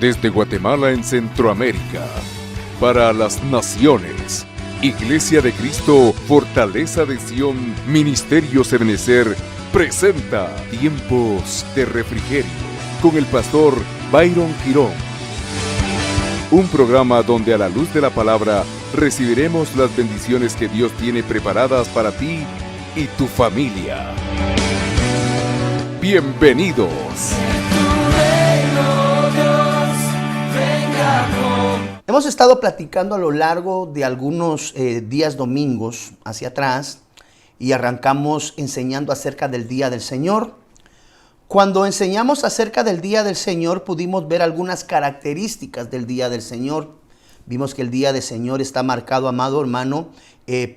Desde Guatemala en Centroamérica, para las naciones, Iglesia de Cristo, Fortaleza de Sion, Ministerio Ebenecer, presenta Tiempos de Refrigerio, con el pastor Byron Girón. Un programa donde a la luz de la palabra recibiremos las bendiciones que Dios tiene preparadas para ti y tu familia. Bienvenidos. Hemos estado platicando a lo largo de algunos días domingos hacia atrás y arrancamos enseñando acerca del Día del Señor. Cuando enseñamos acerca del Día del Señor pudimos ver algunas características del Día del Señor. Vimos que el Día del Señor está marcado, amado hermano,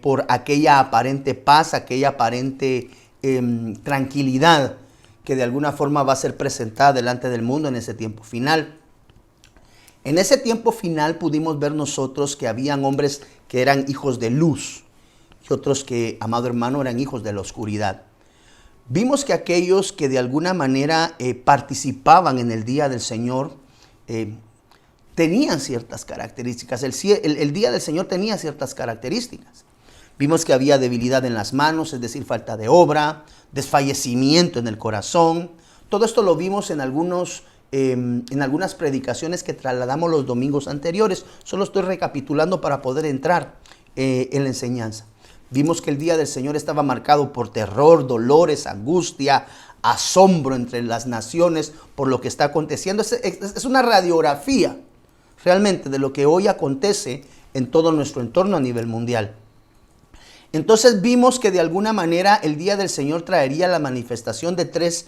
por aquella aparente paz, aquella aparente tranquilidad que de alguna forma va a ser presentada delante del mundo en ese tiempo final. En ese tiempo final pudimos ver nosotros que habían hombres que eran hijos de luz y otros que, amado hermano, eran hijos de la oscuridad. Vimos que aquellos que de alguna manera participaban en el Día del Señor tenían ciertas características. El Día del Señor tenía ciertas características. Vimos que había debilidad en las manos, es decir, falta de obra, desfallecimiento en el corazón. Todo esto lo vimos en algunas predicaciones que trasladamos los domingos anteriores. Solo estoy recapitulando para poder entrar en la enseñanza. Vimos que el Día del Señor estaba marcado por terror, dolores, angustia, asombro entre las naciones por lo que está aconteciendo. Es una radiografía realmente de lo que hoy acontece en todo nuestro entorno a nivel mundial. Entonces vimos que de alguna manera el Día del Señor traería la manifestación de tres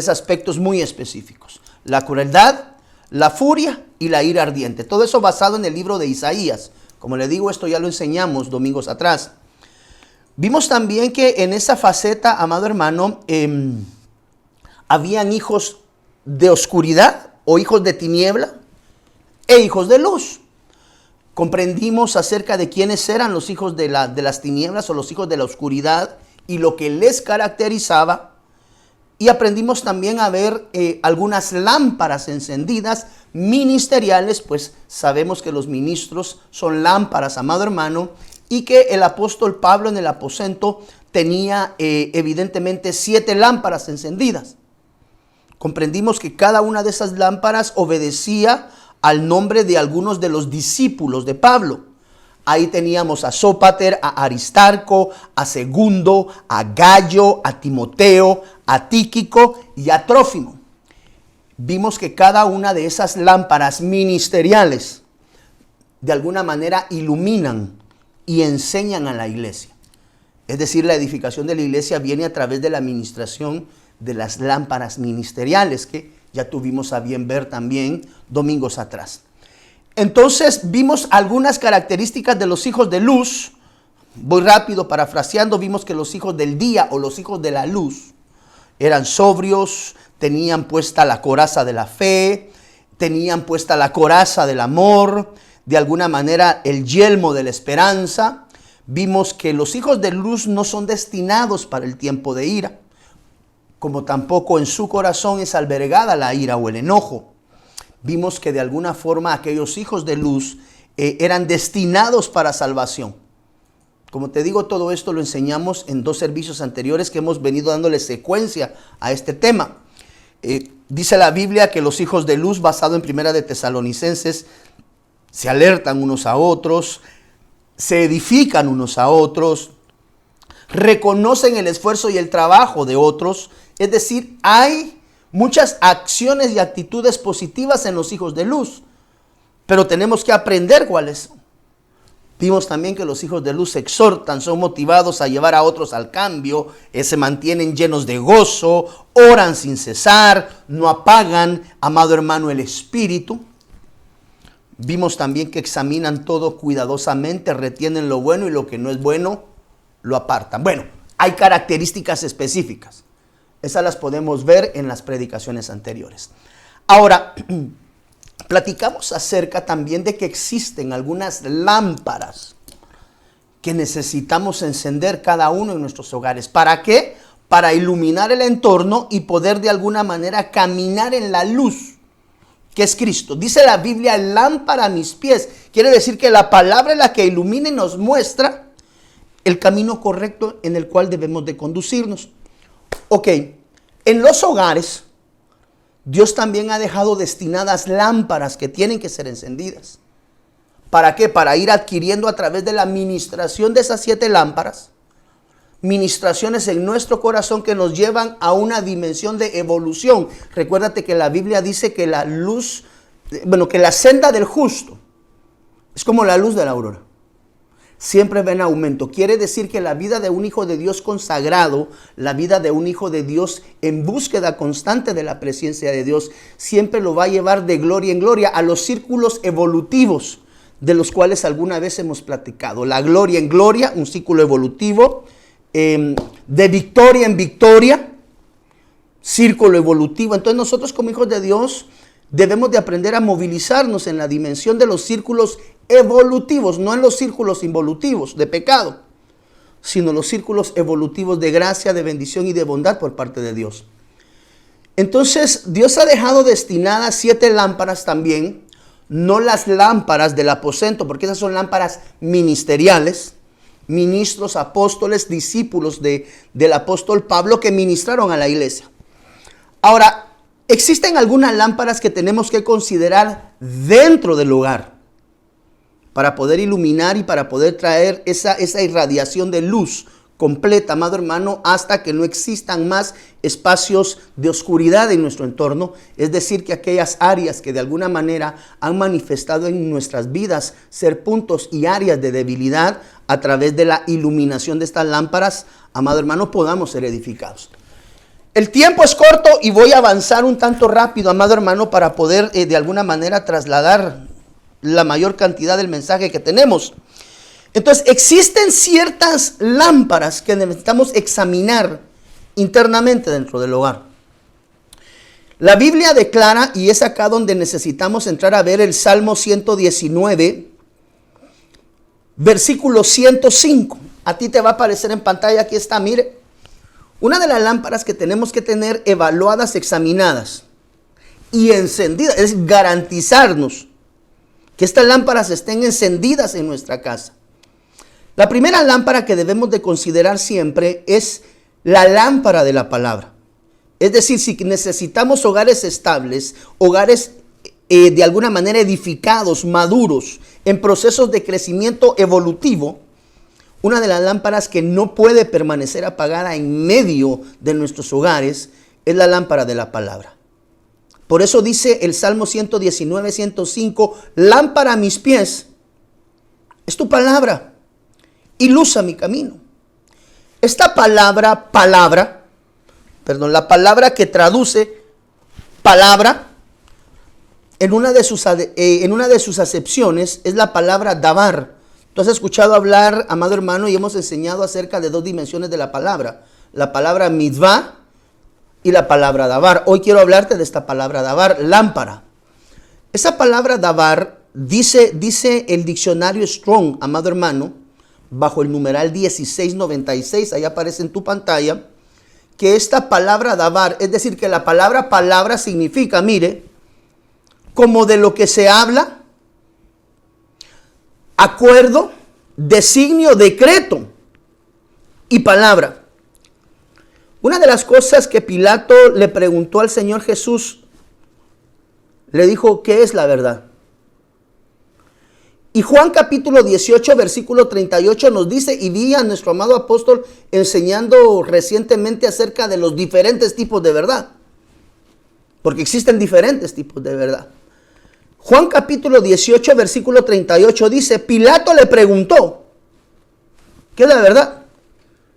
aspectos muy específicos: la crueldad, la furia y la ira ardiente. Todo eso basado en el libro de Isaías. Como le digo, esto ya lo enseñamos domingos atrás. Vimos también que en esa faceta, amado hermano, habían hijos de oscuridad o hijos de tiniebla e hijos de luz. Comprendimos acerca de quiénes eran los hijos de las tinieblas o los hijos de la oscuridad y lo que les caracterizaba. Y aprendimos también a ver algunas lámparas encendidas ministeriales, pues sabemos que los ministros son lámparas, amado hermano, y que el apóstol Pablo en el aposento tenía evidentemente 7 lámparas encendidas. Comprendimos que cada una de esas lámparas obedecía al nombre de algunos de los discípulos de Pablo. Ahí teníamos a Sópater, a Aristarco, a Segundo, a Gallo, a Timoteo, a Tíquico y a Trófimo. Vimos que cada una de esas lámparas ministeriales de alguna manera iluminan y enseñan a la iglesia. Es decir, la edificación de la iglesia viene a través de la administración de las lámparas ministeriales que ya tuvimos a bien ver también domingos atrás. Entonces vimos algunas características de los hijos de luz. Voy rápido parafraseando. Vimos que los hijos del día o los hijos de la luz eran sobrios, tenían puesta la coraza de la fe, tenían puesta la coraza del amor, de alguna manera el yelmo de la esperanza. Vimos que los hijos de luz no son destinados para el tiempo de ira, como tampoco en su corazón es albergada la ira o el enojo. Vimos que de alguna forma aquellos hijos de luz eran destinados para salvación. Como te digo, todo esto lo enseñamos en 2 servicios anteriores que hemos venido dándole secuencia a este tema. Dice la Biblia que los hijos de luz, basado en Primera de Tesalonicenses, se alertan unos a otros, se edifican unos a otros, reconocen el esfuerzo y el trabajo de otros. Es decir, hay muchas acciones y actitudes positivas en los hijos de luz, pero tenemos que aprender cuáles son. Vimos también que los hijos de luz se exhortan, son motivados a llevar a otros al cambio, se mantienen llenos de gozo, oran sin cesar, no apagan, amado hermano, el espíritu. Vimos también que examinan todo cuidadosamente, retienen lo bueno y lo que no es bueno lo apartan. Bueno, hay características específicas. Esas las podemos ver en las predicaciones anteriores. Ahora, platicamos acerca también de que existen algunas lámparas que necesitamos encender cada uno en nuestros hogares. ¿Para qué? Para iluminar el entorno y poder de alguna manera caminar en la luz que es Cristo. Dice la Biblia, lámpara a mis pies. Quiere decir que la palabra es la que ilumina y nos muestra el camino correcto en el cual debemos de conducirnos. Ok, en los hogares, Dios también ha dejado destinadas lámparas que tienen que ser encendidas. ¿Para qué? Para ir adquiriendo a través de la ministración de esas 7 lámparas, ministraciones en nuestro corazón que nos llevan a una dimensión de evolución. Recuérdate que la Biblia dice que la luz, que la senda del justo es como la luz de la aurora. Siempre va en aumento. Quiere decir que la vida de un hijo de Dios consagrado, la vida de un hijo de Dios en búsqueda constante de la presencia de Dios, siempre lo va a llevar de gloria en gloria a los círculos evolutivos de los cuales alguna vez hemos platicado. La gloria en gloria, un círculo evolutivo, de victoria en victoria, círculo evolutivo. Entonces nosotros como hijos de Dios debemos de aprender a movilizarnos en la dimensión de los círculos evolutivos, no en los círculos involutivos de pecado, sino los círculos evolutivos de gracia, de bendición y de bondad por parte de Dios. Entonces Dios ha dejado destinadas 7 lámparas también, no las lámparas del aposento, porque esas son lámparas ministeriales, ministros, apóstoles, discípulos del apóstol Pablo que ministraron a la iglesia. Ahora, existen algunas lámparas que tenemos que considerar dentro del hogar para poder iluminar y para poder traer esa irradiación de luz completa, amado hermano, hasta que no existan más espacios de oscuridad en nuestro entorno. Es decir, que aquellas áreas que de alguna manera han manifestado en nuestras vidas ser puntos y áreas de debilidad, a través de la iluminación de estas lámparas, amado hermano, podamos ser edificados. El tiempo es corto y voy a avanzar un tanto rápido, amado hermano, para poder de alguna manera trasladar la mayor cantidad del mensaje que tenemos. Entonces, existen ciertas lámparas que necesitamos examinar internamente dentro del hogar. La Biblia declara, y es acá donde necesitamos entrar a ver el Salmo 119, versículo 105. A ti te va a aparecer en pantalla, aquí está, mire. Una de las lámparas que tenemos que tener evaluadas, examinadas y encendidas, es garantizarnos que estas lámparas estén encendidas en nuestra casa. La primera lámpara que debemos de considerar siempre es la lámpara de la palabra. Es decir, si necesitamos hogares estables, hogares de alguna manera edificados, maduros, en procesos de crecimiento evolutivo, una de las lámparas que no puede permanecer apagada en medio de nuestros hogares es la lámpara de la palabra. Por eso dice el Salmo 119, 105, lámpara a mis pies es tu palabra y luz a mi camino. Esta palabra, la palabra que traduce palabra, en una de sus acepciones es la palabra dabar. Tú has escuchado hablar, amado hermano, y hemos enseñado acerca de 2 dimensiones de la palabra. La palabra mitzvah y la palabra dabar. Hoy quiero hablarte de esta palabra dabar, lámpara. Esa palabra dabar dice el diccionario Strong, amado hermano, bajo el numeral 1696, ahí aparece en tu pantalla, que esta palabra dabar, es decir, que la palabra significa, mire, como de lo que se habla, acuerdo, designio, decreto y palabra. Una de las cosas que Pilato le preguntó al Señor Jesús, le dijo, ¿qué es la verdad? Y Juan capítulo 18, versículo 38 nos dice, y vi a nuestro amado apóstol enseñando recientemente acerca de los diferentes tipos de verdad. Porque existen diferentes tipos de verdad. Juan capítulo 18, versículo 38 dice, Pilato le preguntó, ¿qué es la verdad?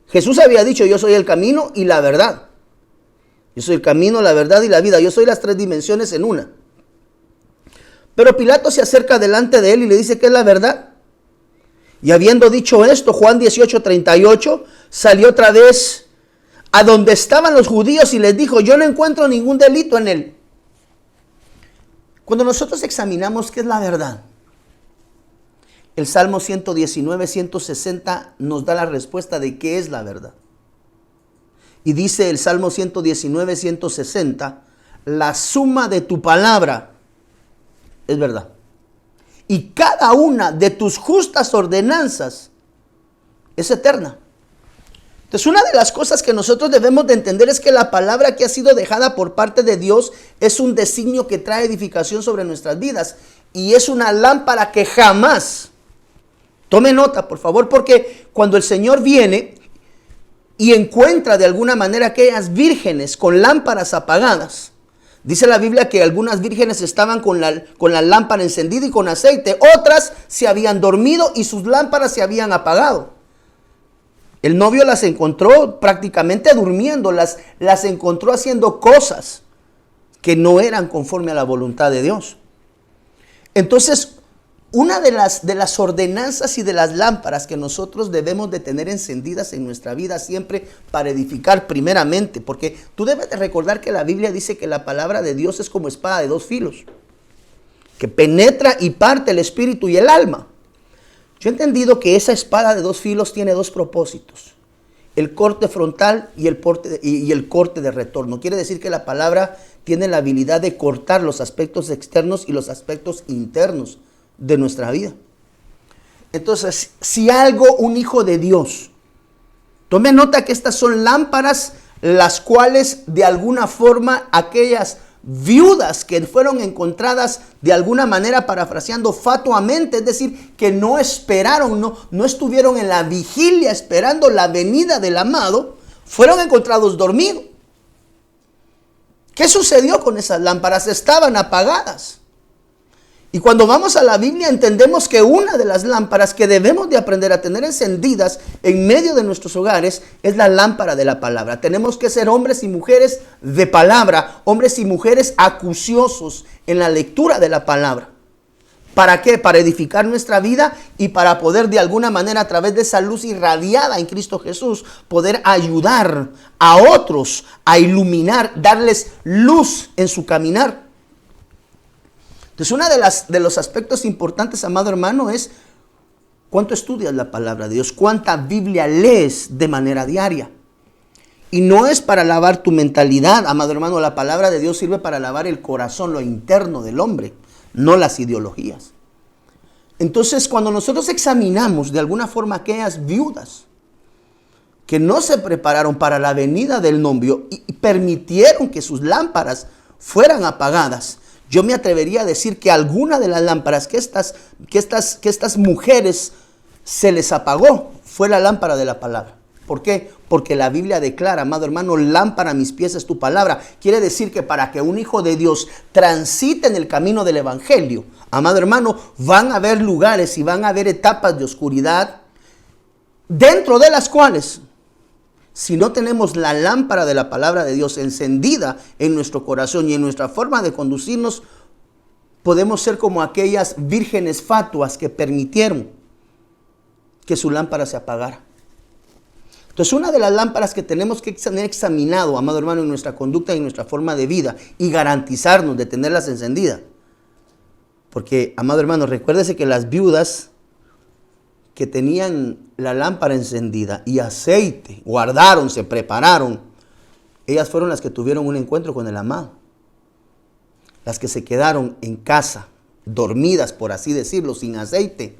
Jesús había dicho, yo soy el camino y la verdad. Yo soy el camino, la verdad y la vida. Yo soy las 3 dimensiones en una. Pero Pilato se acerca delante de él y le dice, ¿qué es la verdad? Y habiendo dicho esto, Juan 18, 38, salió otra vez a donde estaban los judíos y les dijo, yo no encuentro ningún delito en él. Cuando nosotros examinamos qué es la verdad, el Salmo 119, 160 nos da la respuesta de qué es la verdad. Y dice el Salmo 119, 160, la suma de tu palabra es verdad. Y cada una de tus justas ordenanzas es eterna. Entonces, una de las cosas que nosotros debemos de entender es que la palabra que ha sido dejada por parte de Dios es un designio que trae edificación sobre nuestras vidas. Y es una lámpara que jamás, tome nota por favor, porque cuando el Señor viene y encuentra de alguna manera aquellas vírgenes con lámparas apagadas, dice la Biblia que algunas vírgenes estaban con la lámpara encendida y con aceite, otras se habían dormido y sus lámparas se habían apagado. El novio las encontró prácticamente durmiendo, las encontró haciendo cosas que no eran conforme a la voluntad de Dios. Entonces, una de las ordenanzas y de las lámparas que nosotros debemos de tener encendidas en nuestra vida siempre para edificar primeramente, porque tú debes de recordar que la Biblia dice que la palabra de Dios es como espada de dos filos, que penetra y parte el espíritu y el alma. Yo he entendido que esa espada de dos filos tiene dos propósitos: el corte frontal y el corte de retorno. Quiere decir que la palabra tiene la habilidad de cortar los aspectos externos y los aspectos internos de nuestra vida. Entonces, si un hijo de Dios, tome nota que estas son lámparas las cuales de alguna forma aquellas viudas que fueron encontradas de alguna manera, parafraseando, fatuamente, es decir, que no esperaron, no estuvieron en la vigilia esperando la venida del amado, fueron encontrados dormidos. ¿Qué sucedió con esas lámparas? Estaban apagadas. Y cuando vamos a la Biblia entendemos que una de las lámparas que debemos de aprender a tener encendidas en medio de nuestros hogares es la lámpara de la palabra. Tenemos que ser hombres y mujeres de palabra, hombres y mujeres acuciosos en la lectura de la palabra. ¿Para qué? Para edificar nuestra vida y para poder de alguna manera, a través de esa luz irradiada en Cristo Jesús, poder ayudar a otros a iluminar, darles luz en su caminar. Entonces, uno de los aspectos importantes, amado hermano, es cuánto estudias la palabra de Dios, cuánta Biblia lees de manera diaria. Y no es para lavar tu mentalidad, amado hermano, la palabra de Dios sirve para lavar el corazón, lo interno del hombre, no las ideologías. Entonces, cuando nosotros examinamos de alguna forma aquellas viudas que no se prepararon para la venida del novio y permitieron que sus lámparas fueran apagadas, yo me atrevería a decir que alguna de las lámparas que estas mujeres se les apagó fue la lámpara de la palabra. ¿Por qué? Porque la Biblia declara, amado hermano, lámpara a mis pies es tu palabra. Quiere decir que para que un hijo de Dios transite en el camino del evangelio, amado hermano, van a haber lugares y van a haber etapas de oscuridad, dentro de las cuales, si no tenemos la lámpara de la palabra de Dios encendida en nuestro corazón y en nuestra forma de conducirnos, podemos ser como aquellas vírgenes fatuas que permitieron que su lámpara se apagara. Entonces, una de las lámparas que tenemos que tener examinado, amado hermano, en nuestra conducta y en nuestra forma de vida y garantizarnos de tenerlas encendidas. Porque, amado hermano, recuérdese que las viudas que tenían la lámpara encendida y aceite, guardaron, se prepararon, ellas fueron las que tuvieron un encuentro con el amado. Las que se quedaron en casa, dormidas, por así decirlo, sin aceite,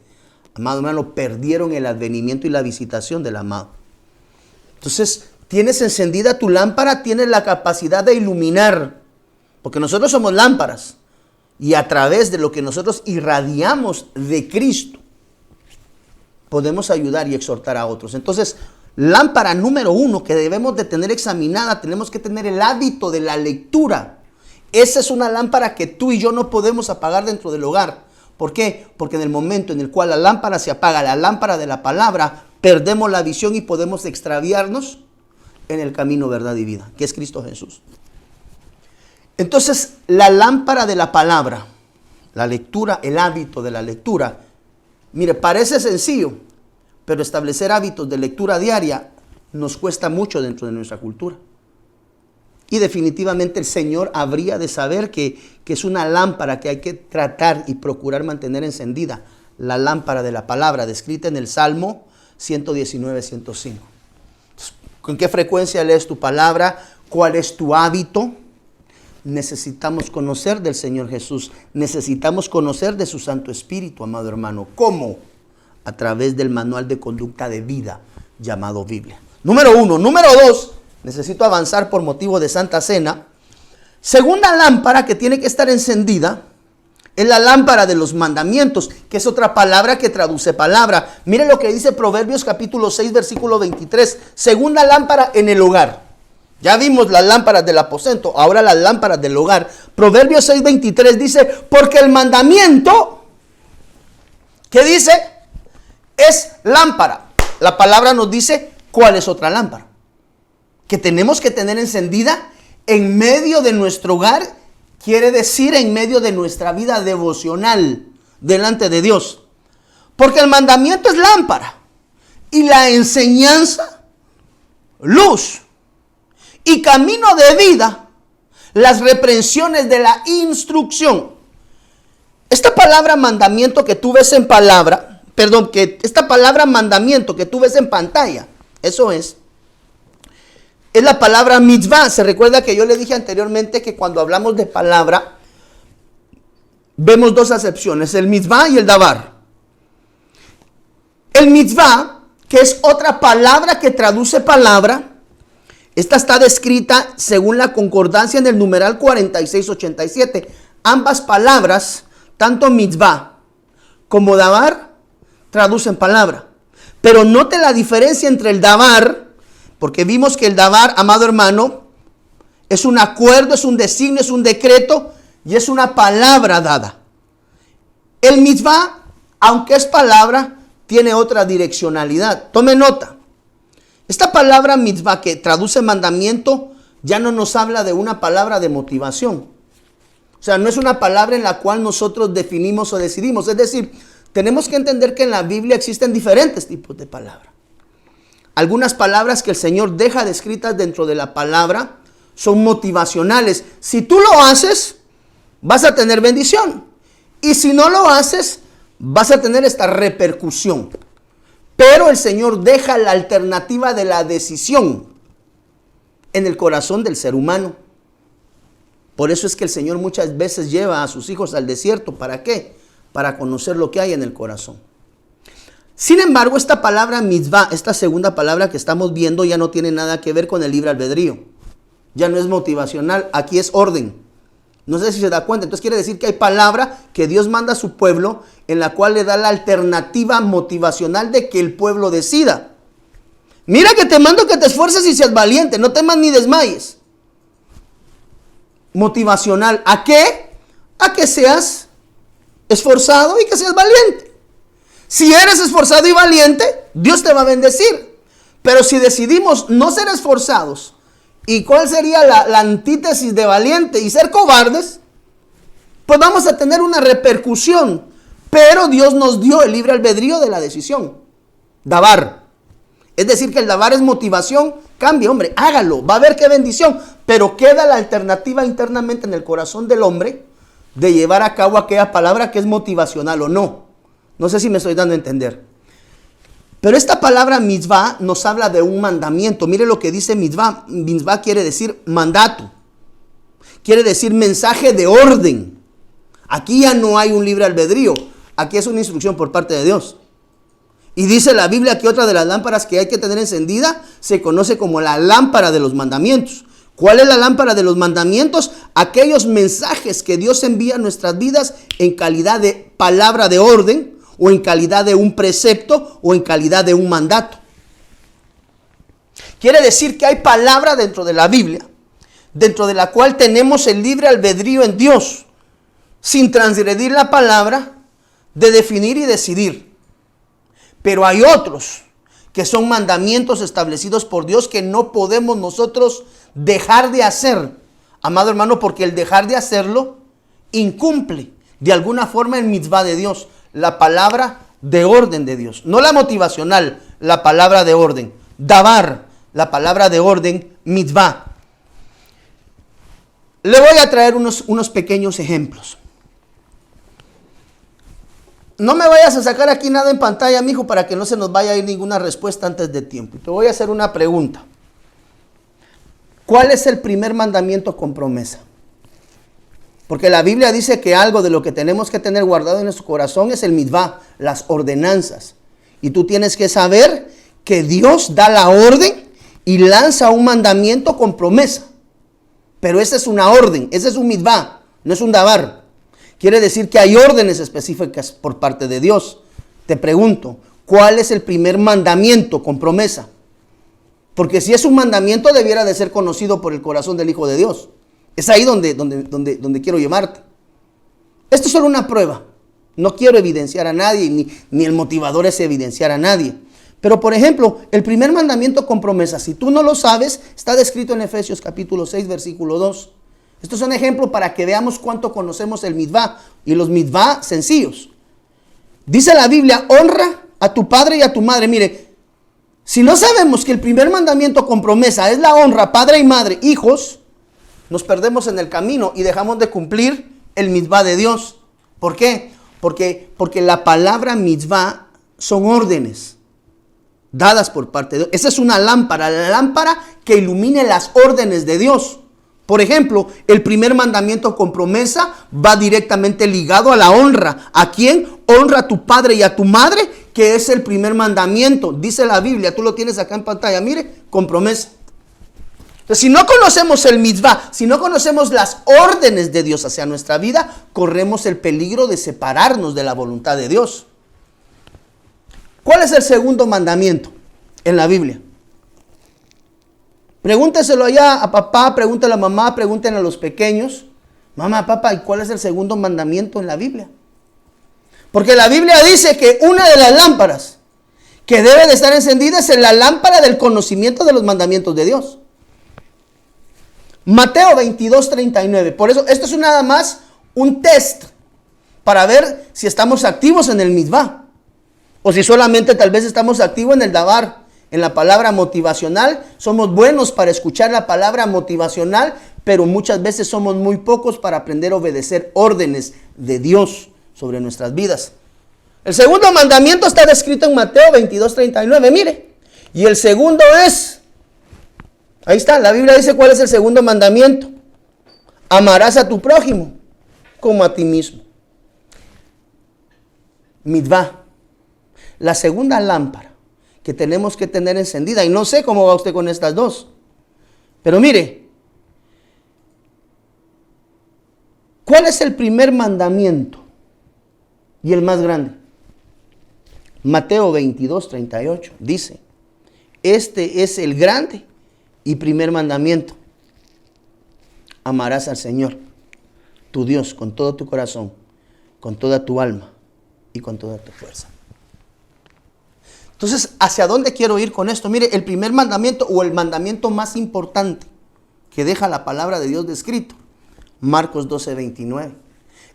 amado hermano, perdieron el advenimiento y la visitación del amado. Entonces, tienes encendida tu lámpara, tienes la capacidad de iluminar, porque nosotros somos lámparas, y a través de lo que nosotros irradiamos de Cristo, podemos ayudar y exhortar a otros. Entonces, lámpara número 1 que debemos de tener examinada, tenemos que tener el hábito de la lectura. Esa es una lámpara que tú y yo no podemos apagar dentro del hogar. ¿Por qué? Porque en el momento en el cual la lámpara se apaga, la lámpara de la palabra, perdemos la visión y podemos extraviarnos en el camino, verdad y vida, que es Cristo Jesús. Entonces, la lámpara de la palabra, la lectura, el hábito de la lectura, mire, parece sencillo, pero establecer hábitos de lectura diaria nos cuesta mucho dentro de nuestra cultura. Y definitivamente el Señor habría de saber que es una lámpara que hay que tratar y procurar mantener encendida. La lámpara de la palabra, descrita en el Salmo 119, 105. ¿Con qué frecuencia lees tu palabra? ¿Cuál es tu hábito? Necesitamos conocer del Señor Jesús. Necesitamos conocer de su Santo Espíritu, amado hermano. ¿Cómo? A través del manual de conducta de vida llamado Biblia. Número 1. Número 2. Necesito avanzar por motivo de Santa Cena. Segunda lámpara que tiene que estar encendida es la lámpara de los mandamientos, que es otra palabra que traduce palabra. Mire lo que dice Proverbios capítulo 6, versículo 23. Segunda lámpara en el hogar. Ya vimos las lámparas del aposento, ahora las lámparas del hogar. Proverbios 6, 23 dice, porque el mandamiento, ¿qué dice? Es lámpara. La palabra nos dice cuál es otra lámpara que tenemos que tener encendida en medio de nuestro hogar, quiere decir en medio de nuestra vida devocional delante de Dios. Porque el mandamiento es lámpara y la enseñanza, luz, y camino de vida, las reprensiones de la instrucción. Esta palabra mandamiento que tú ves en esta palabra mandamiento que tú ves en pantalla, eso es la palabra mitzvah. Se recuerda que yo le dije anteriormente que cuando hablamos de palabra, vemos dos acepciones, el mitzvah y el davar. El mitzvah, que es otra palabra que traduce palabra, esta está descrita según la concordancia en el numeral 4687. Ambas palabras, tanto mitzvah como davar, traducen palabra. Pero note la diferencia entre el davar, porque vimos que el davar, amado hermano, es un acuerdo, es un designio, es un decreto y es una palabra dada. El mitzvah, aunque es palabra, tiene otra direccionalidad. Tome nota. Esta palabra mitzvah, que traduce mandamiento, ya no nos habla de una palabra de motivación. O sea, no es una palabra en la cual nosotros definimos o decidimos. Es decir, tenemos que entender que en la Biblia existen diferentes tipos de palabras. Algunas palabras que el Señor deja descritas dentro de la palabra son motivacionales. Si tú lo haces, vas a tener bendición. Y si no lo haces, vas a tener esta repercusión. Pero el Señor deja la alternativa de la decisión en el corazón del ser humano. Por eso es que el Señor muchas veces lleva a sus hijos al desierto. ¿Para qué? Para conocer lo que hay en el corazón. Sin embargo, esta palabra mitzvah, esta segunda palabra que estamos viendo, ya no tiene nada que ver con el libre albedrío. Ya no es motivacional, aquí es orden. No sé si se da cuenta. Entonces quiere decir que hay palabra que Dios manda a su pueblo, en la cual le da la alternativa motivacional de que el pueblo decida. Mira que te mando que te esfuerces y seas valiente, no temas ni desmayes. Motivacional, ¿a qué? A que seas esforzado y que seas valiente. Si eres esforzado y valiente, Dios te va a bendecir. Pero si decidimos no ser esforzados, ¿y cuál sería la antítesis de valiente? Y ser cobardes, pues vamos a tener una repercusión. Pero Dios nos dio el libre albedrío de la decisión. Davar. Es decir, que el davar es motivación. Cambie, hombre, hágalo. Va a haber qué bendición. Pero queda la alternativa internamente en el corazón del hombre de llevar a cabo aquella palabra que es motivacional o no. No sé si me estoy dando a entender. Pero esta palabra mitzvah nos habla de un mandamiento. Mire lo que dice mitzvah. Mitzvah quiere decir mandato. Quiere decir mensaje de orden. Aquí ya no hay un libre albedrío. Aquí es una instrucción por parte de Dios. Y dice la Biblia que otra de las lámparas que hay que tener encendida se conoce como la lámpara de los mandamientos. ¿Cuál es la lámpara de los mandamientos? Aquellos mensajes que Dios envía a nuestras vidas en calidad de palabra de orden, o en calidad de un precepto, o en calidad de un mandato. Quiere decir que hay palabra dentro de la Biblia, dentro de la cual tenemos el libre albedrío en Dios, sin transgredir la palabra, de definir y decidir. Pero hay otros que son mandamientos establecidos por Dios que no podemos nosotros dejar de hacer, amado hermano, porque el dejar de hacerlo incumple de alguna forma el mitzvah de Dios, la palabra de orden de Dios, no la motivacional, la palabra de orden. Davar, la palabra de orden, mitzvah. Le voy a traer unos pequeños ejemplos. No me vayas a sacar aquí nada en pantalla, mijo, para que no se nos vaya a ir ninguna respuesta antes de tiempo. Te voy a hacer una pregunta. ¿Cuál es el primer mandamiento con promesa? Porque la Biblia dice que algo de lo que tenemos que tener guardado en nuestro corazón es el mitzvah, las ordenanzas. Y tú tienes que saber que Dios da la orden y lanza un mandamiento con promesa. Pero esa es una orden, ese es un mitzvah, no es un davar. Quiere decir que hay órdenes específicas por parte de Dios. Te pregunto, ¿cuál es el primer mandamiento con promesa? Porque si es un mandamiento, debiera de ser conocido por el corazón del Hijo de Dios. Es ahí donde quiero llevarte. Esto es solo una prueba. No quiero evidenciar a nadie, ni el motivador es evidenciar a nadie. Pero, por ejemplo, el primer mandamiento con promesa, si tú no lo sabes, está descrito en Efesios capítulo 6, versículo 2. Estos son ejemplos para que veamos cuánto conocemos el mitzvah y los mitzvah sencillos. Dice la Biblia, honra a tu padre y a tu madre. Mire, si no sabemos que el primer mandamiento con promesa es la honra, padre y madre, hijos, nos perdemos en el camino y dejamos de cumplir el mitzvah de Dios. ¿Por qué? Porque la palabra mitzvah son órdenes dadas por parte de Dios. Esa es una lámpara, la lámpara que ilumine las órdenes de Dios. Por ejemplo, el primer mandamiento con promesa va directamente ligado a la honra. ¿A quién? Honra a tu padre y a tu madre, que es el primer mandamiento. Dice la Biblia, tú lo tienes acá en pantalla, mire, con promesa. Entonces, si no conocemos el mitzvah, si no conocemos las órdenes de Dios hacia nuestra vida, corremos el peligro de separarnos de la voluntad de Dios. ¿Cuál es el segundo mandamiento en la Biblia? Pregúnteselo allá a papá, pregúntale a mamá, pregúntenle a los pequeños. Mamá, papá, ¿y cuál es el segundo mandamiento en la Biblia? Porque la Biblia dice que una de las lámparas que debe de estar encendida es la lámpara del conocimiento de los mandamientos de Dios. Mateo 22, 39. Por eso, esto es nada más un test para ver si estamos activos en el mitzvah. O si solamente tal vez estamos activos en el davar, en la palabra motivacional. Somos buenos para escuchar la palabra motivacional, pero muchas veces somos muy pocos para aprender a obedecer órdenes de Dios sobre nuestras vidas. El segundo mandamiento está descrito en Mateo 22, 39. Mire, y el segundo es, ahí está, la Biblia dice cuál es el segundo mandamiento. Amarás a tu prójimo como a ti mismo. Mitzvah. La segunda lámpara que tenemos que tener encendida, y no sé cómo va usted con estas dos, pero mire, ¿cuál es el primer mandamiento y el más grande? Mateo 22, 38 dice, este es el grande y primer mandamiento. Amarás al Señor, tu Dios, con todo tu corazón, con toda tu alma y con toda tu fuerza. Entonces, ¿hacia dónde quiero ir con esto? Mire, el primer mandamiento o el mandamiento más importante que deja la palabra de Dios descrito, Marcos 12, 29.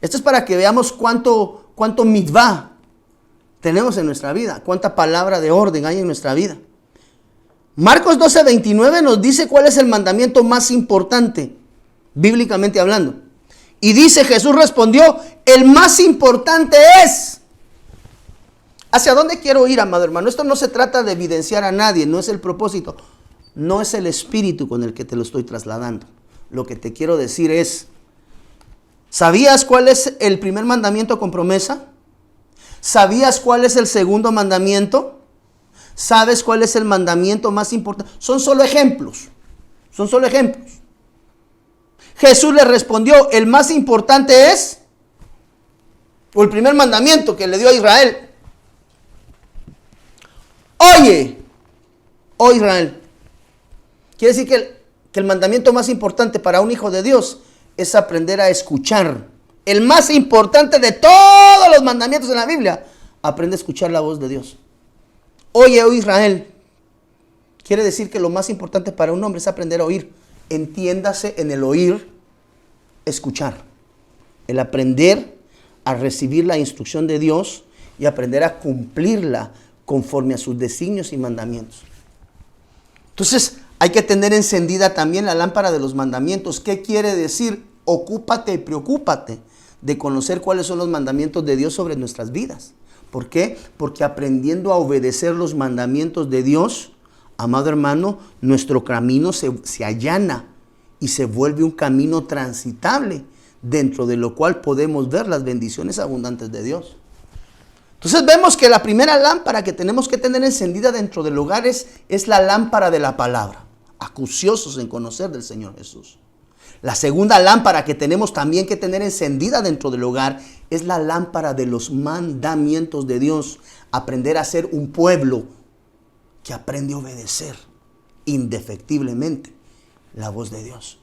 Esto es para que veamos cuánto mitzvah tenemos en nuestra vida, cuánta palabra de orden hay en nuestra vida. Marcos 12, 29 nos dice cuál es el mandamiento más importante, bíblicamente hablando. Y dice, Jesús respondió, el más importante es... ¿Hacia dónde quiero ir, amado hermano? Esto no se trata de evidenciar a nadie, no es el propósito, no es el espíritu con el que te lo estoy trasladando. Lo que te quiero decir es, ¿sabías cuál es el primer mandamiento con promesa? ¿Sabías cuál es el segundo mandamiento? ¿Sabes cuál es el mandamiento más importante? Son solo ejemplos, son solo ejemplos. Jesús le respondió, el más importante es, o el primer mandamiento que le dio a Israel, oye, oh Israel. Quiere decir que el mandamiento más importante para un hijo de Dios es aprender a escuchar. El más importante de todos los mandamientos en la Biblia, aprende a escuchar la voz de Dios. Oye, oh Israel. Quiere decir que lo más importante para un hombre es aprender a oír. Entiéndase en el oír, escuchar. El aprender a recibir la instrucción de Dios y aprender a cumplirla conforme a sus designios y mandamientos. Entonces, hay que tener encendida también la lámpara de los mandamientos. ¿Qué quiere decir? Ocúpate y preocúpate de conocer cuáles son los mandamientos de Dios sobre nuestras vidas. ¿Por qué? Porque aprendiendo a obedecer los mandamientos de Dios, amado hermano, nuestro camino se allana y se vuelve un camino transitable dentro de lo cual podemos ver las bendiciones abundantes de Dios. Entonces vemos que la primera lámpara que tenemos que tener encendida dentro del hogar es la lámpara de la palabra, acuciosos en conocer del Señor Jesús. La segunda lámpara que tenemos también que tener encendida dentro del hogar es la lámpara de los mandamientos de Dios. Aprender a ser un pueblo que aprende a obedecer indefectiblemente la voz de Dios.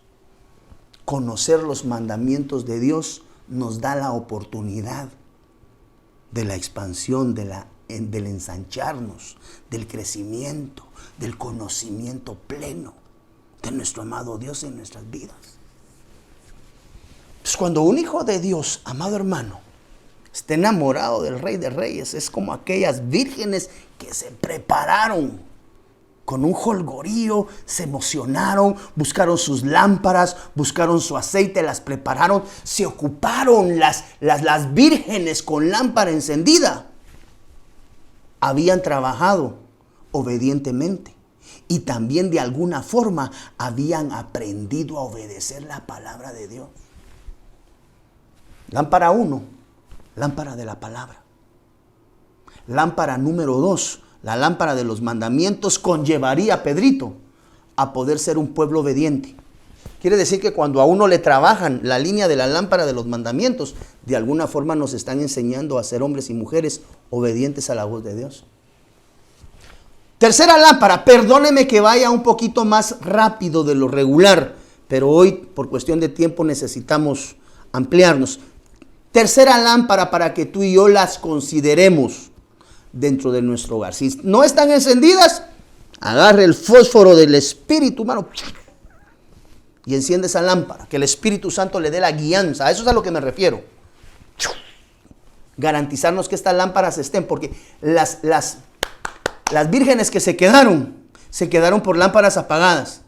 Conocer los mandamientos de Dios nos da la oportunidad de la expansión, del ensancharnos, del crecimiento, del conocimiento pleno de nuestro amado Dios en nuestras vidas. Pues cuando un hijo de Dios, amado hermano, está enamorado del Rey de Reyes, es como aquellas vírgenes que se prepararon con un jolgorío, se emocionaron, buscaron sus lámparas, buscaron su aceite, las prepararon, se ocuparon las vírgenes con lámpara encendida. Habían trabajado obedientemente y también de alguna forma habían aprendido a obedecer la palabra de Dios. Lámpara 1, lámpara de la palabra. Lámpara número 2, la lámpara de los mandamientos, conllevaría a Pedrito a poder ser un pueblo obediente. Quiere decir que cuando a uno le trabajan la línea de la lámpara de los mandamientos, de alguna forma nos están enseñando a ser hombres y mujeres obedientes a la voz de Dios. Tercera lámpara, perdóneme que vaya un poquito más rápido de lo regular, pero hoy por cuestión de tiempo necesitamos ampliarnos. Tercera lámpara para que tú y yo las consideremos dentro de nuestro hogar. Si no están encendidas, agarre el fósforo del Espíritu, hermano, y enciende esa lámpara. Que el Espíritu Santo le dé la guianza. A eso es a lo que me refiero. Garantizarnos que estas lámparas estén, porque las vírgenes que se quedaron por lámparas apagadas.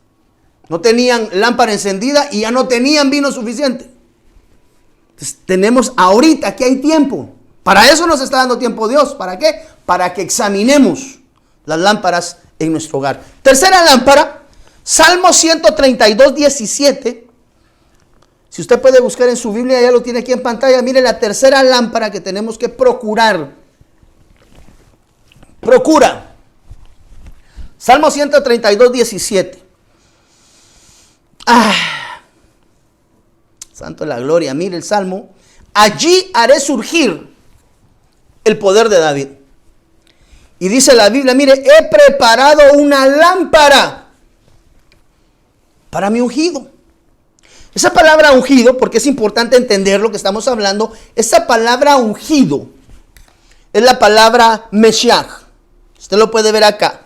No tenían lámpara encendida y ya no tenían vino suficiente. Entonces, tenemos ahorita que hay tiempo. Para eso nos está dando tiempo Dios. ¿Para qué? Para que examinemos las lámparas en nuestro hogar. Tercera lámpara, Salmo 132, 17. Si usted puede buscar en su Biblia, ya lo tiene aquí en pantalla. Mire la tercera lámpara que tenemos que procurar. Procura. Salmo 132, 17. Santo de la gloria. Mire el Salmo. Allí haré surgir el poder de David. Y dice la Biblia, mire, he preparado una lámpara para mi ungido. Esa palabra ungido, porque es importante entender lo que estamos hablando, esa palabra ungido es la palabra Meshiach. Usted lo puede ver acá.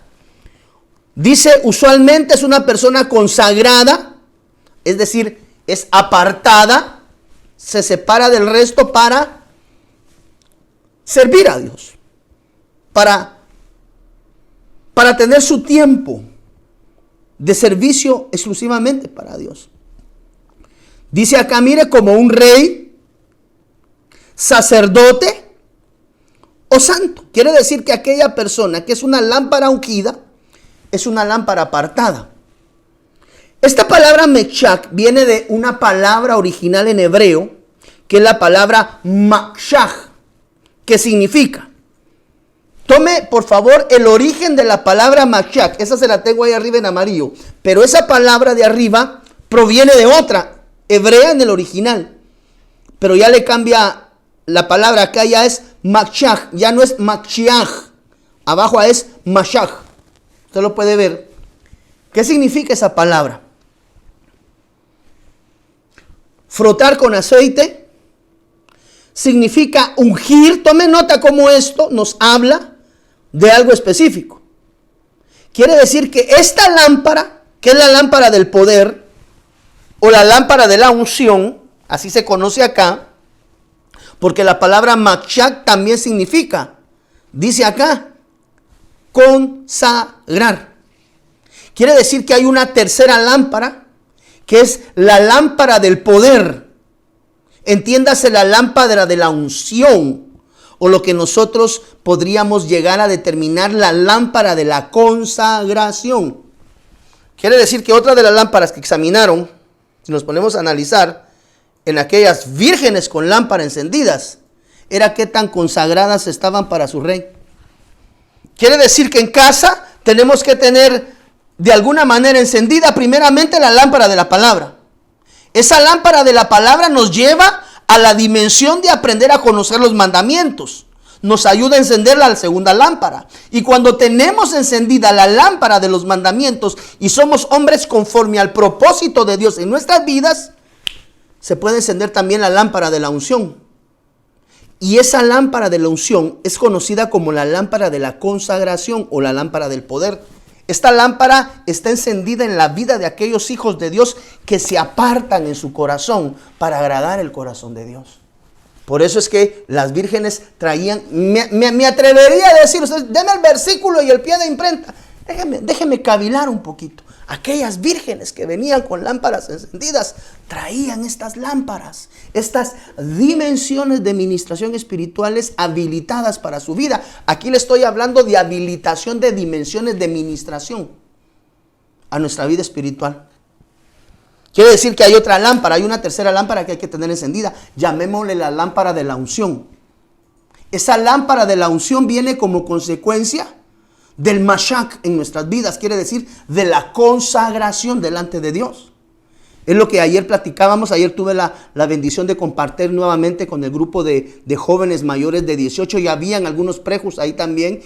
Dice, usualmente es una persona consagrada, es decir, es apartada, se separa del resto para servir a Dios, para tener su tiempo de servicio exclusivamente para Dios. Dice acá, mire, como un rey, sacerdote o santo. Quiere decir que aquella persona que es una lámpara ungida es una lámpara apartada. Esta palabra Meshach viene de una palabra original en hebreo, que es la palabra Mashach, que significa. Tome, por favor, el origen de la palabra Mashach. Esa se la tengo ahí arriba en amarillo. Pero esa palabra de arriba proviene de otra, hebrea en el original. Pero ya le cambia la palabra. Acá ya es Mashach. Ya no es Mashiach. Abajo es Mashach. Usted lo puede ver. ¿Qué significa esa palabra? Frotar con aceite. Significa ungir. Tome nota cómo esto nos habla de algo específico. Quiere decir que esta lámpara, que es la lámpara del poder, o la lámpara de la unción, así se conoce acá, porque la palabra Mashach también significa, dice acá, consagrar. Quiere decir que hay una tercera lámpara, que es la lámpara del poder. Entiéndase, la lámpara de la unción, o lo que nosotros podríamos llegar a determinar la lámpara de la consagración. Quiere decir que otra de las lámparas que examinaron, si nos ponemos a analizar, en aquellas vírgenes con lámpara encendidas era qué tan consagradas estaban para su rey. Quiere decir que en casa tenemos que tener de alguna manera encendida primeramente la lámpara de la palabra. Esa lámpara de la palabra nos lleva a la dimensión de aprender a conocer los mandamientos. Nos ayuda a encender la segunda lámpara. Y cuando tenemos encendida la lámpara de los mandamientos y somos hombres conforme al propósito de Dios en nuestras vidas, se puede encender también la lámpara de la unción. Y esa lámpara de la unción es conocida como la lámpara de la consagración o la lámpara del poder. Esta lámpara está encendida en la vida de aquellos hijos de Dios que se apartan en su corazón para agradar el corazón de Dios. Por eso es que las vírgenes traían, me atrevería a decir, ustedes, denme el versículo y el pie de imprenta. Déjeme cavilar un poquito. Aquellas vírgenes que venían con lámparas encendidas traían estas lámparas, estas dimensiones de ministración espirituales habilitadas para su vida. Aquí le estoy hablando de habilitación de dimensiones de ministración a nuestra vida espiritual. Quiere decir que hay otra lámpara, hay una tercera lámpara que hay que tener encendida. Llamémosle la lámpara de la unción. Esa lámpara de la unción viene como consecuencia del mashak en nuestras vidas, quiere decir de la consagración delante de Dios. Es lo que ayer platicábamos. Ayer tuve la bendición de compartir nuevamente con el grupo de jóvenes mayores de 18 y habían algunos prejos ahí también.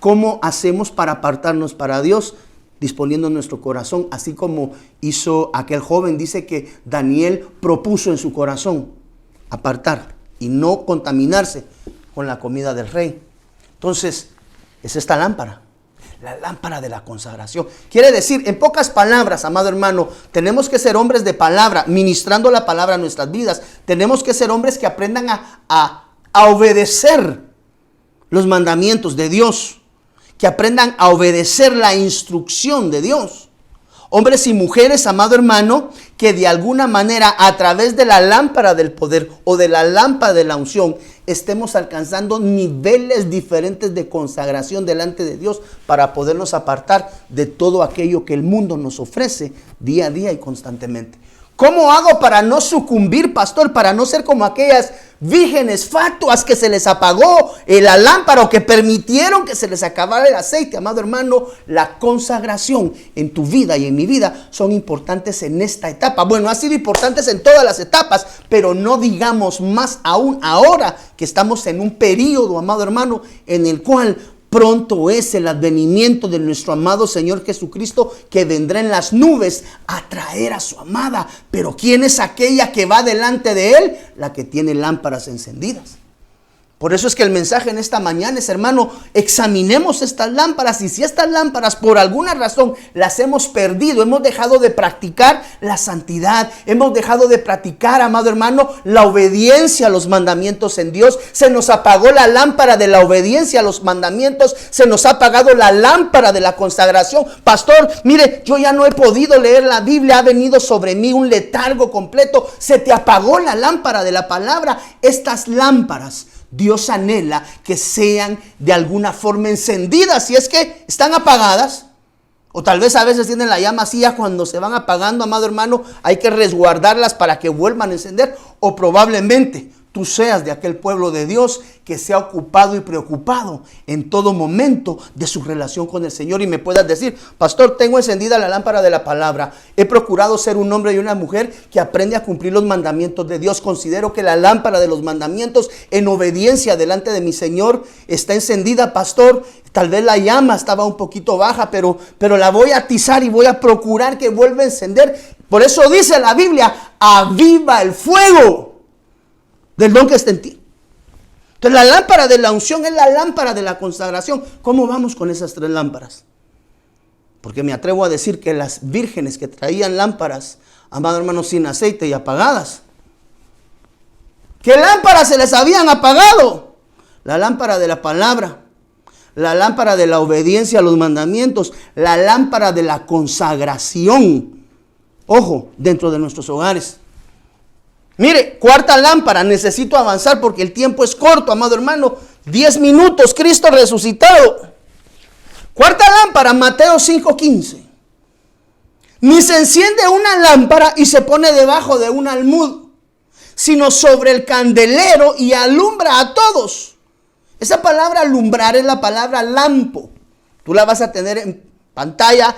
¿Cómo hacemos para apartarnos para Dios? Disponiendo nuestro corazón, así como hizo aquel joven. Dice que Daniel propuso en su corazón apartar y no contaminarse con la comida del rey. Entonces, es esta lámpara, la lámpara de la consagración. Quiere decir, en pocas palabras, amado hermano, tenemos que ser hombres de palabra, ministrando la palabra a nuestras vidas. Tenemos que ser hombres que aprendan a obedecer los mandamientos de Dios, que aprendan a obedecer la instrucción de Dios. Hombres y mujeres, amado hermano, que de alguna manera a través de la lámpara del poder o de la lámpara de la unción estemos alcanzando niveles diferentes de consagración delante de Dios para podernos apartar de todo aquello que el mundo nos ofrece día a día y constantemente. ¿Cómo hago para no sucumbir, pastor? Para no ser como aquellas vírgenes fatuas que se les apagó la lámpara o que permitieron que se les acabara el aceite. Amado hermano, la consagración en tu vida y en mi vida son importantes en esta etapa. Bueno, ha sido importantes en todas las etapas, pero no digamos más aún ahora que estamos en un periodo, amado hermano, en el cual pronto es el advenimiento de nuestro amado Señor Jesucristo, que vendrá en las nubes a traer a su amada. Pero ¿quién es aquella que va delante de Él? La que tiene lámparas encendidas. Por eso es que el mensaje en esta mañana es, hermano, examinemos estas lámparas. Y si estas lámparas por alguna razón las hemos perdido, hemos dejado de practicar la santidad, hemos dejado de practicar, amado hermano, la obediencia a los mandamientos en Dios, se nos apagó la lámpara de la obediencia a los mandamientos, se nos ha apagado la lámpara de la consagración. Pastor, mire, yo ya no he podido leer la Biblia, ha venido sobre mí un letargo completo. Se te apagó la lámpara de la palabra. Estas lámparas Dios anhela que sean de alguna forma encendidas. Si es que están apagadas, o tal vez a veces tienen la llama así, ya cuando se van apagando, amado hermano, hay que resguardarlas para que vuelvan a encender. O probablemente tú seas de aquel pueblo de Dios que se ha ocupado y preocupado en todo momento de su relación con el Señor y me puedas decir, pastor, tengo encendida la lámpara de la palabra, he procurado ser un hombre y una mujer que aprende a cumplir los mandamientos de Dios. Considero que la lámpara de los mandamientos en obediencia delante de mi Señor está encendida, pastor. Tal vez la llama estaba un poquito baja, pero la voy a atizar y voy a procurar que vuelva a encender. Por eso dice la Biblia, aviva el fuego del don que está en ti. Entonces la lámpara de la unción es la lámpara de la consagración. ¿Cómo vamos con esas tres lámparas? Porque me atrevo a decir que las vírgenes que traían lámparas, amado hermano, sin aceite y apagadas, ¿qué lámparas se les habían apagado? La lámpara de la palabra, la lámpara de la obediencia a los mandamientos, la lámpara de la consagración. Ojo, dentro de nuestros hogares. Mire, cuarta lámpara, necesito avanzar porque el tiempo es corto, amado hermano. 10 minutos, Cristo resucitado. Cuarta lámpara, Mateo 5:15. Ni se enciende una lámpara y se pone debajo de un almud, sino sobre el candelero y alumbra a todos. Esa palabra alumbrar es la palabra lampo. Tú la vas a tener en pantalla.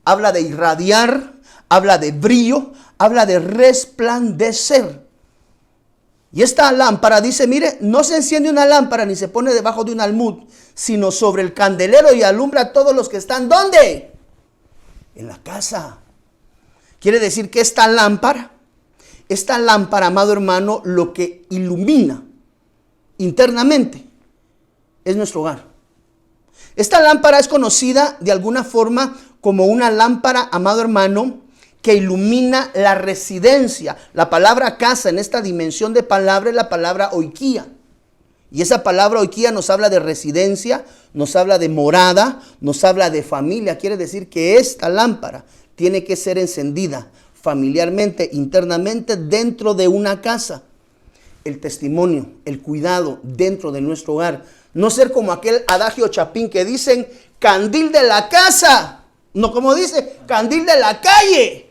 Habla de irradiar, habla de brillo, habla de resplandecer. Y esta lámpara dice, mire, no se enciende una lámpara ni se pone debajo de un almud, sino sobre el candelero y alumbra a todos los que están, ¿dónde? En la casa. Quiere decir que esta lámpara, amado hermano, lo que ilumina internamente es nuestro hogar. Esta lámpara es conocida de alguna forma como una lámpara, amado hermano, que ilumina la residencia. La palabra casa en esta dimensión de palabra es la palabra oikía. Y esa palabra oikía nos habla de residencia, nos habla de morada, nos habla de familia. Quiere decir que esta lámpara tiene que ser encendida familiarmente, internamente, dentro de una casa. El testimonio, el cuidado dentro de nuestro hogar. No ser como aquel adagio chapín que dicen candil de la casa. No, como dice, candil de la calle.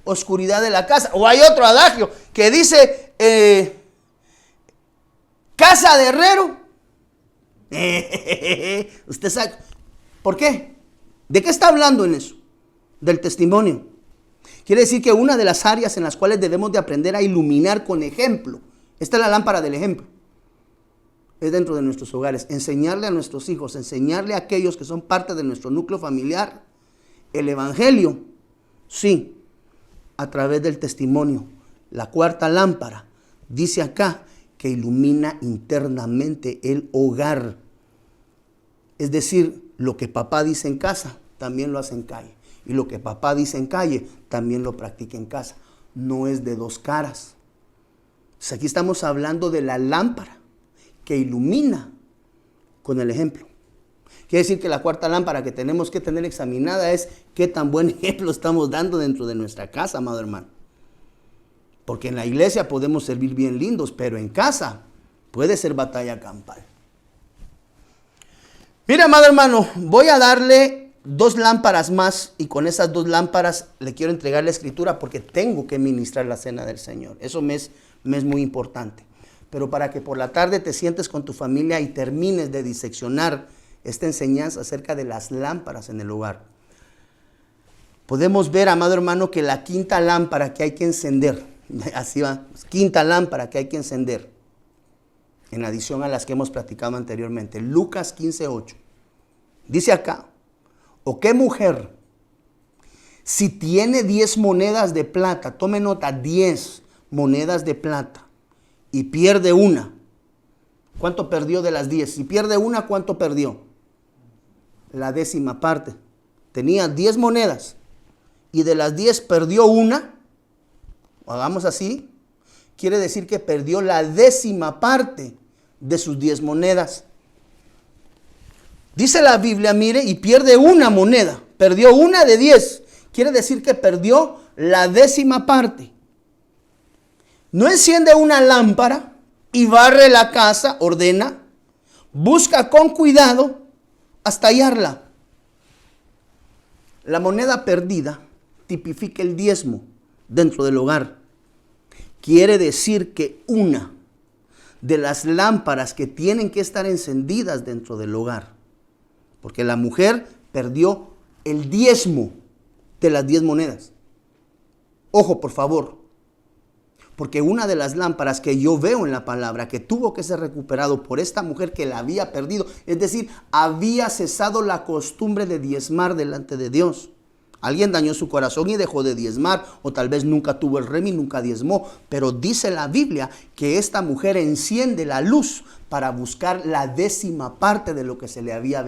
Oscuridad de la casa. O hay otro adagio que dice casa de herrero. Usted sabe. ¿Por qué? ¿De qué está hablando en eso? Del testimonio. Quiere decir que una de las áreas en las cuales debemos de aprender a iluminar con ejemplo. Esta es la lámpara del ejemplo. Es dentro de nuestros hogares. Enseñarle a nuestros hijos, enseñarle a aquellos que son parte de nuestro núcleo familiar el evangelio. Sí. A través del testimonio. La cuarta lámpara dice acá que ilumina internamente el hogar. Es decir, lo que papá dice en casa, también lo hace en calle. Y lo que papá dice en calle, también lo practica en casa. No es de dos caras. Pues aquí estamos hablando de la lámpara que ilumina con el ejemplo. Quiere decir que la cuarta lámpara que tenemos que tener examinada es qué tan buen ejemplo estamos dando dentro de nuestra casa, amado hermano. Porque en la iglesia podemos servir bien lindos, pero en casa puede ser batalla campal. Mira, amado hermano, voy a darle 2 lámparas más y con esas 2 lámparas le quiero entregar la escritura porque tengo que ministrar la cena del Señor. Eso me es muy importante. Pero para que por la tarde te sientes con tu familia y termines de diseccionar esta enseñanza acerca de las lámparas en el hogar. Podemos ver, amado hermano, que la quinta lámpara que hay que encender, así va, quinta lámpara que hay que encender, en adición a las que hemos platicado anteriormente, Lucas 15:8, dice acá, ¿o qué mujer, si tiene 10 monedas de plata, tome nota, 10 monedas de plata, y pierde una, ¿cuánto perdió de las 10? Si pierde una, ¿cuánto perdió? La 10ª parte. Tenía 10 monedas y de las 10 perdió una. Hagamos así. Quiere decir que perdió la 10ª parte de sus 10 monedas. Dice la Biblia, mire, y pierde una moneda. Perdió una de 10. Quiere decir que perdió la 10ª parte. No enciende una lámpara y barre la casa, ordena, busca con cuidado hasta hallarla. La moneda perdida tipifica el diezmo dentro del hogar. Quiere decir que una de las lámparas que tienen que estar encendidas dentro del hogar, porque la mujer perdió el diezmo de las 10 monedas. Ojo, por favor, porque una de las lámparas que yo veo en la palabra que tuvo que ser recuperado por esta mujer que la había perdido, es decir, había cesado la costumbre de diezmar delante de Dios. Alguien dañó su corazón y dejó de diezmar, o tal vez nunca tuvo el remi, nunca diezmó, pero dice la Biblia que esta mujer enciende la luz para buscar la 10ª parte de lo que se le había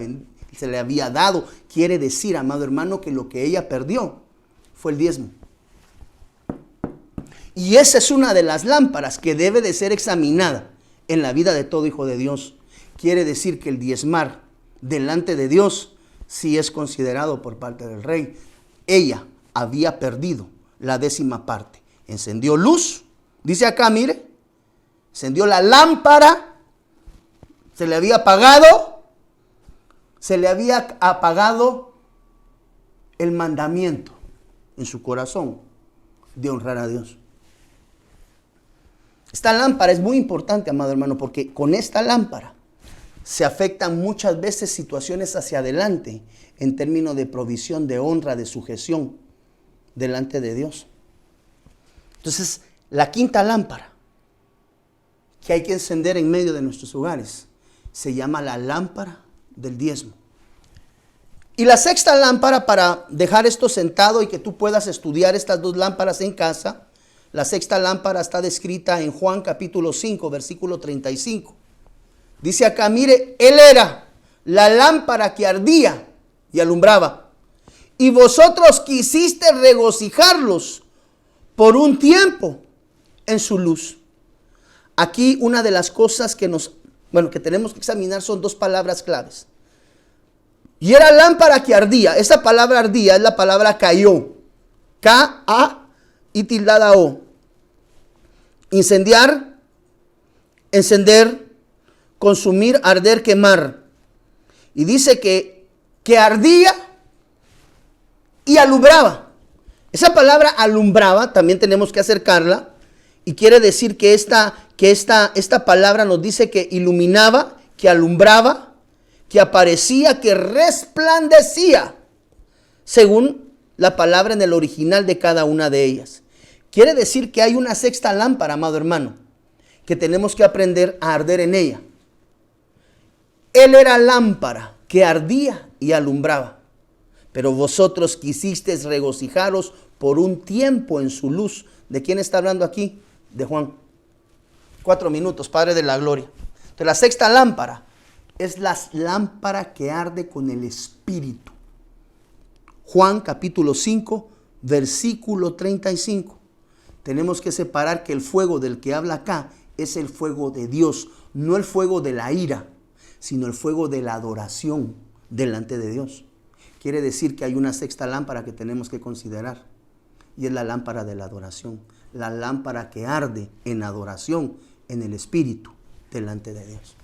dado. Quiere decir, amado hermano, que lo que ella perdió fue el diezmo. Y esa es una de las lámparas que debe de ser examinada en la vida de todo hijo de Dios. Quiere decir que el diezmar delante de Dios sí es considerado por parte del rey. Ella había perdido la 10ª parte. Encendió luz, dice acá, mire, encendió la lámpara, se le había apagado el mandamiento en su corazón de honrar a Dios. Esta lámpara es muy importante, amado hermano, porque con esta lámpara se afectan muchas veces situaciones hacia adelante en términos de provisión, de honra, de sujeción delante de Dios. Entonces, la quinta lámpara que hay que encender en medio de nuestros hogares se llama la lámpara del diezmo. Y la sexta lámpara, para dejar esto sentado y que tú puedas estudiar estas dos lámparas en casa, la sexta lámpara está descrita en Juan capítulo 5, versículo 35. Dice acá, mire, Él era la lámpara que ardía y alumbraba. Y vosotros quisiste regocijarlos por un tiempo en su luz. Aquí una de las cosas que tenemos que examinar son dos palabras claves. Y era lámpara que ardía. Esa palabra ardía es la palabra cayó. K-A y tildada O. Incendiar, encender, consumir, arder, quemar. Y dice que ardía y alumbraba. Esa palabra alumbraba, también tenemos que acercarla. Y quiere decir que esta palabra nos dice que iluminaba, que alumbraba, que aparecía, que resplandecía, según la palabra en el original de cada una de ellas. Quiere decir que hay una sexta lámpara, amado hermano, que tenemos que aprender a arder en ella. Él era lámpara que ardía y alumbraba, pero vosotros quisisteis regocijaros por un tiempo en su luz. ¿De quién está hablando aquí? De Juan. 4 minutos, Padre de la Gloria. Entonces, la sexta lámpara es la lámpara que arde con el Espíritu. Juan capítulo 5, versículo 35. Tenemos que separar que el fuego del que habla acá es el fuego de Dios, no el fuego de la ira, sino el fuego de la adoración delante de Dios. Quiere decir que hay una sexta lámpara que tenemos que considerar, y es la lámpara de la adoración, la lámpara que arde en adoración en el Espíritu delante de Dios.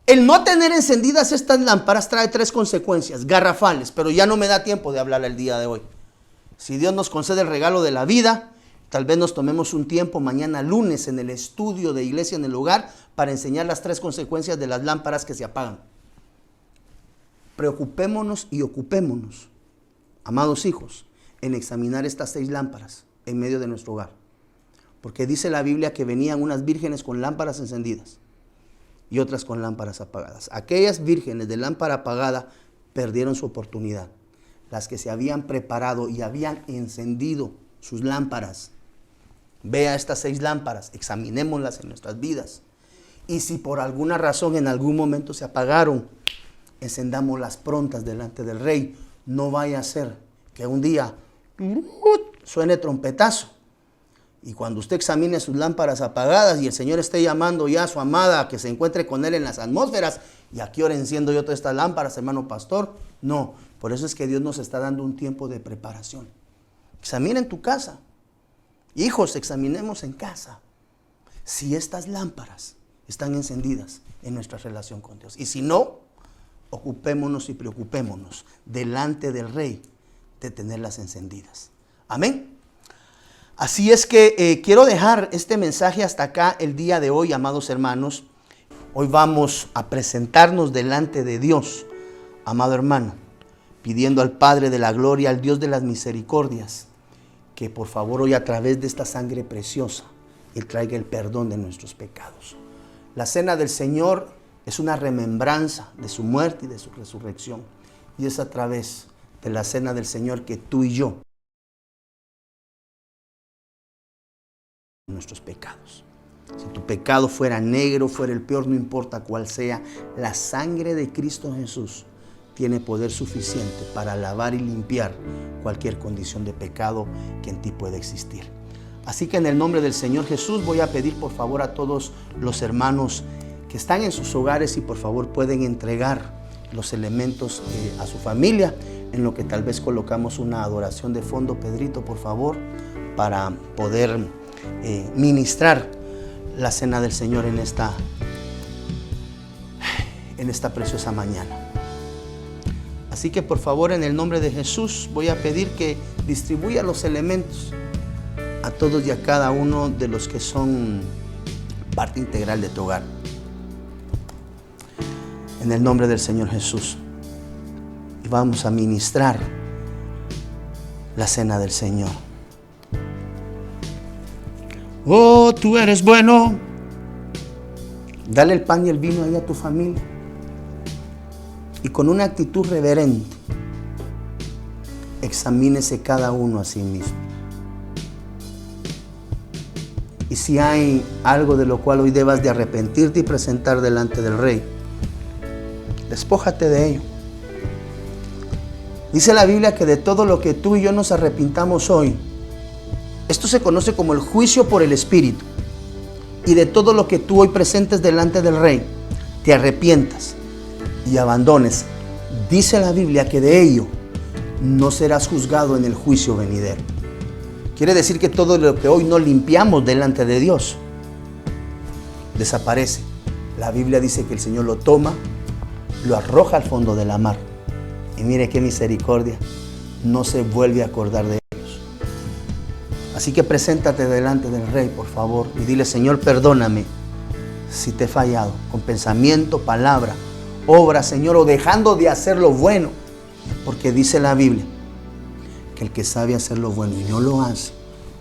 El no tener encendidas estas lámparas trae 3 consecuencias garrafales, pero ya no me da tiempo de hablar el día de hoy. Si Dios nos concede el regalo de la vida, tal vez nos tomemos un tiempo mañana lunes en el estudio de Iglesia en el Hogar para enseñar las 3 consecuencias de las lámparas que se apagan. Preocupémonos y ocupémonos, amados hijos, en examinar estas 6 lámparas en medio de nuestro hogar. Porque dice la Biblia que venían unas vírgenes con lámparas encendidas y otras con lámparas apagadas. Aquellas vírgenes de lámpara apagada perdieron su oportunidad. Las que se habían preparado y habían encendido sus lámparas. Vea estas 6 lámparas, examinémoslas en nuestras vidas. Y si por alguna razón en algún momento se apagaron, encendámoslas prontas delante del Rey. No vaya a ser que un día suene trompetazo. Y cuando usted examine sus lámparas apagadas y el Señor esté llamando ya a su amada a que se encuentre con Él en las atmósferas, ¿y a qué hora enciendo yo todas estas lámparas, hermano pastor? No, por eso es que Dios nos está dando un tiempo de preparación. Examina en tu casa. Hijos, examinemos en casa si estas lámparas están encendidas en nuestra relación con Dios. Y si no, ocupémonos y preocupémonos delante del Rey de tenerlas encendidas. Amén. Así es que quiero dejar este mensaje hasta acá el día de hoy, amados hermanos. Hoy vamos a presentarnos delante de Dios, amado hermano, pidiendo al Padre de la Gloria, al Dios de las misericordias, que por favor hoy a través de esta sangre preciosa, Él traiga el perdón de nuestros pecados. La cena del Señor es una remembranza de su muerte y de su resurrección. Y es a través de la cena del Señor que tú y yo nuestros pecados. Si tu pecado fuera negro, fuera el peor, no importa cuál sea, la sangre de Cristo Jesús tiene poder suficiente para lavar y limpiar cualquier condición de pecado que en ti pueda existir. Así que en el nombre del Señor Jesús voy a pedir por favor a todos los hermanos que están en sus hogares y por favor pueden entregar los elementos a su familia, en lo que tal vez colocamos una adoración de fondo. Pedrito, por favor, para poder ministrar la cena del Señor en esta preciosa mañana. Así que por favor, en el nombre de Jesús voy a pedir que distribuya los elementos a todos y a cada uno de los que son parte integral de tu hogar. En el nombre del Señor Jesús. Y vamos a ministrar la cena del Señor. Oh, tú eres bueno. Dale el pan y el vino ahí a tu familia. Y con una actitud reverente, examínese cada uno a sí mismo. Y si hay algo de lo cual hoy debas de arrepentirte y presentar delante del Rey, despójate de ello. Dice la Biblia que de todo lo que tú y yo nos arrepintamos hoy, esto se conoce como el juicio por el Espíritu. Y de todo lo que tú hoy presentes delante del Rey, te arrepientas y abandones, dice la Biblia que de ello no serás juzgado en el juicio venidero. Quiere decir que todo lo que hoy no limpiamos delante de Dios desaparece. La Biblia dice que el Señor lo toma, lo arroja al fondo de la mar. Y mire qué misericordia, no se vuelve a acordar de ellos. Así que preséntate delante del Rey, por favor, y dile: Señor, perdóname si te he fallado con pensamiento, palabra, obra, Señor, o dejando de hacer lo bueno. Porque dice la Biblia que el que sabe hacer lo bueno y no lo hace,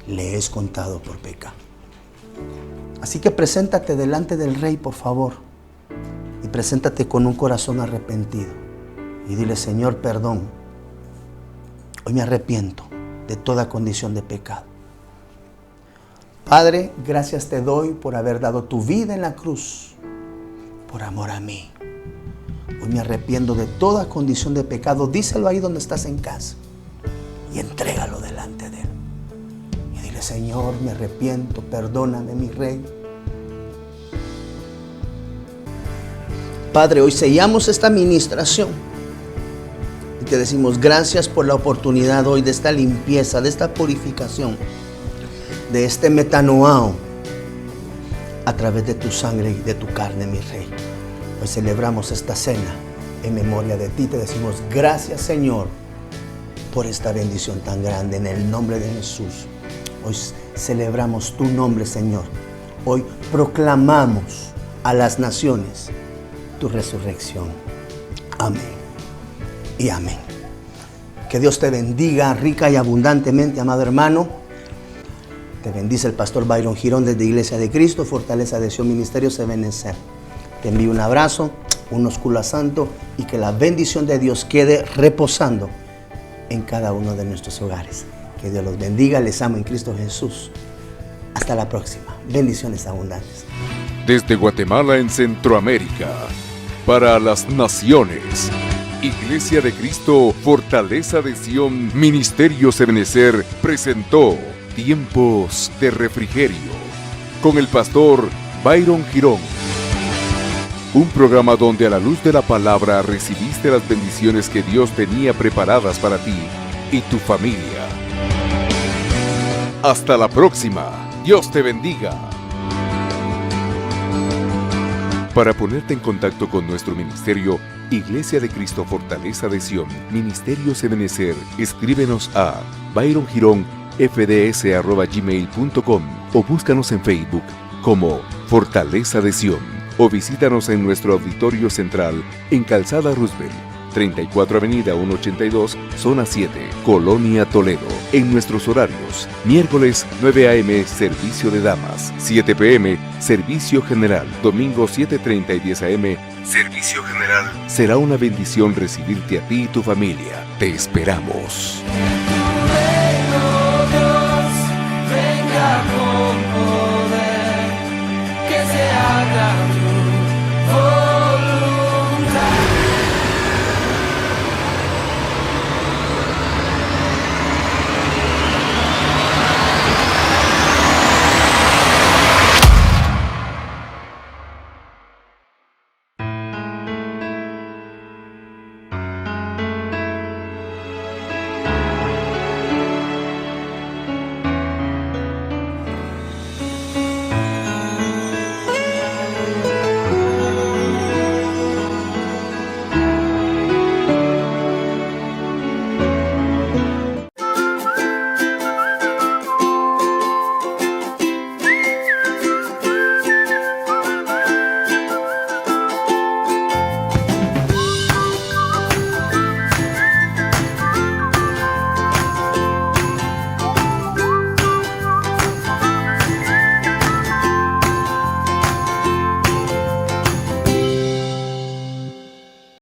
le es contado por pecado. Así que preséntate delante del Rey, por favor, y preséntate con un corazón arrepentido. Y dile: Señor, perdón. Hoy me arrepiento de toda condición de pecado. Padre, gracias te doy por haber dado tu vida en la cruz, por amor a mí. Hoy me arrepiento de toda condición de pecado. Díselo ahí donde estás en casa y entrégalo delante de Él. Y dile: Señor, me arrepiento, perdóname, mi Rey. Padre, hoy sellamos esta administración y te decimos gracias por la oportunidad hoy de esta limpieza, de esta purificación, de este metanoao a través de tu sangre y de tu carne, mi Rey. Hoy celebramos esta cena en memoria de ti. Te decimos gracias, Señor, por esta bendición tan grande en el nombre de Jesús. Hoy celebramos tu nombre, Señor. Hoy proclamamos a las naciones tu resurrección. Amén y amén. Que Dios te bendiga rica y abundantemente, amado hermano. Te bendice el pastor Byron Girón desde Iglesia de Cristo, Fortaleza de Sion, Ministerios Ebenecer. Te envío un abrazo, un ósculo santo, y que la bendición de Dios quede reposando en cada uno de nuestros hogares. Que Dios los bendiga, les amo en Cristo Jesús. Hasta la próxima. Bendiciones abundantes. Desde Guatemala en Centroamérica, para las naciones, Iglesia de Cristo, Fortaleza de Sion, Ministerios Ebenecer presentó Tiempos de Refrigerio con el pastor Byron Girón. Un programa donde a la luz de la palabra recibiste las bendiciones que Dios tenía preparadas para ti y tu familia. Hasta la próxima. Dios te bendiga. Para ponerte en contacto con nuestro ministerio, Iglesia de Cristo, Fortaleza de Sion, Ministerios Ebenecer, escríbenos a byrongironfds@gmail.com o búscanos en Facebook como Fortaleza de Sion, o visítanos en nuestro auditorio central en Calzada Roosevelt, 34 Avenida 182, Zona 7, Colonia Toledo. En nuestros horarios: miércoles 9 a.m. servicio de damas, 7 p.m. servicio general, domingo 7:30 y 10 a.m. servicio general. Será una bendición recibirte a ti y tu familia. Te esperamos. Venga con poder, que se haga